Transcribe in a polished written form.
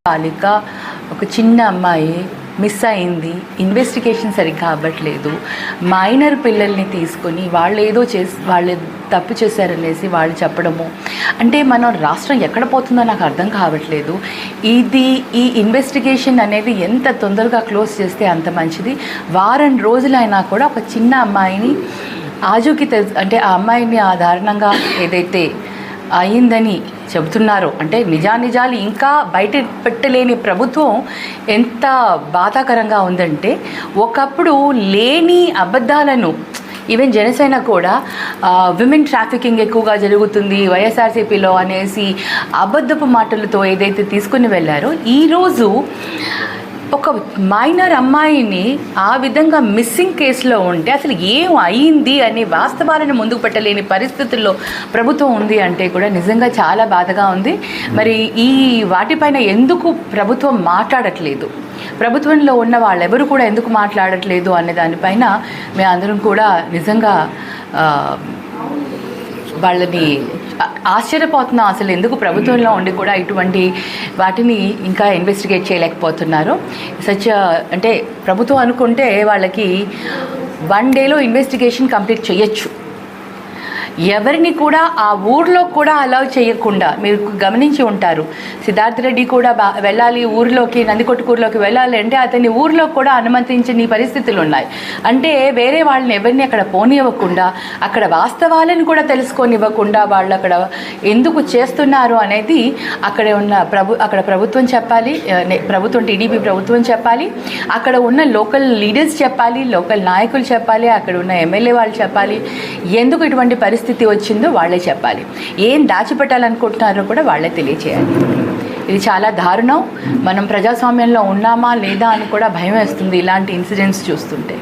బాలిక ఒక చిన్న అమ్మాయి మిస్ అయింది, ఇన్వెస్టిగేషన్ సరిగ్గా అవ్వట్లేదు, మైనర్ పిల్లల్ని తీసుకొని వాళ్ళు తప్పు చేశారనేసి వాళ్ళు చెప్పడము, అంటే మన రాష్ట్రం ఎక్కడ పోతుందో నాకు అర్థం కావట్లేదు. ఈ ఇన్వెస్టిగేషన్ అనేది ఎంత తొందరగా క్లోజ్ చేస్తే అంత మంచిది. వారం రోజులైనా కూడా ఒక చిన్న అమ్మాయిని ఆజుకి అంటే ఆ అమ్మాయిని దారుణంగా ఏదైతే అయిందని చెబుతున్నారో, అంటే నిజాలు ఇంకా బయట పెట్టలేని ప్రభుత్వం ఎంత బాధాకరంగా ఉందంటే, ఒకప్పుడు లేని అబద్ధాలను ఈవెన్ జనసేన కూడా విమెన్ ట్రాఫికింగ్ ఎక్కువగా జరుగుతుంది వైఎస్ఆర్సీపీలో అనేసి అబద్ధపు మాటలతో ఏదైతే తీసుకుని వెళ్ళారో, ఈరోజు ఒక మైనర్ అమ్మాయిని ఆ విధంగా మిస్సింగ్ కేసులో ఉంటే అసలు ఏం అయింది అనే వాస్తవాలను ముందుకు పెట్టలేని పరిస్థితుల్లో ప్రభుత్వం ఉంది అంటే కూడా నిజంగా చాలా బాధగా ఉంది. మరి ఈ వాటిపైన ఎందుకు ప్రభుత్వం మాట్లాడట్లేదు, ప్రభుత్వంలో ఉన్న వాళ్ళెవరు కూడా ఎందుకు మాట్లాడట్లేదు అనే దానిపైన మేము అందరం కూడా నిజంగా వాళ్ళని ఆశ్చర్యపోతున్నాం. అసలు ఎందుకు ప్రభుత్వంలో ఉండి కూడా ఇటువంటి వాటిని ఇంకా ఇన్వెస్టిగేట్ చేయలేకపోతున్నారు. అంటే ప్రభుత్వం అనుకుంటే వాళ్ళకి 1 డేలో ఇన్వెస్టిగేషన్ కంప్లీట్ చేయొచ్చు. ఎవరిని కూడా ఆ ఊర్లో కూడా అలౌ చేయకుండా, మీరు గమనించి ఉంటారు, సిద్ధార్థ రెడ్డి కూడా వెళ్ళాలి ఊరిలోకి, నందికొట్టుకూరులోకి వెళ్ళాలి అంటే అతన్ని ఊరిలో కూడా అనుమతించని పరిస్థితులు ఉన్నాయి. అంటే వేరే వాళ్ళని ఎవరిని అక్కడ పోనివ్వకుండా, అక్కడ వాస్తవాలను కూడా తెలుసుకోనివ్వకుండా వాళ్ళు అక్కడ ఎందుకు చేస్తున్నారు అనేది అక్కడ ఉన్న అక్కడ ప్రభుత్వం చెప్పాలి, ప్రభుత్వం టీడీపీ ప్రభుత్వం చెప్పాలి, అక్కడ ఉన్న లోకల్ లీడర్స్ చెప్పాలి, లోకల్ నాయకులు చెప్పాలి, అక్కడ ఉన్న ఎమ్మెల్యే వాళ్ళు చెప్పాలి. ఎందుకు ఇటువంటి పరిస్థితి వచ్చిందో వాళ్ళే చెప్పాలి. ఏం దాచిపెట్టాలనుకుంటున్నారో కూడా వాళ్ళే తెలియచేయాలి. ఇది చాలా దారుణం. మనం ప్రజాస్వామ్యంలో ఉన్నామా లేదా అని కూడా భయం వేస్తుంది ఇలాంటి ఇన్సిడెంట్స్ చూస్తుంటే.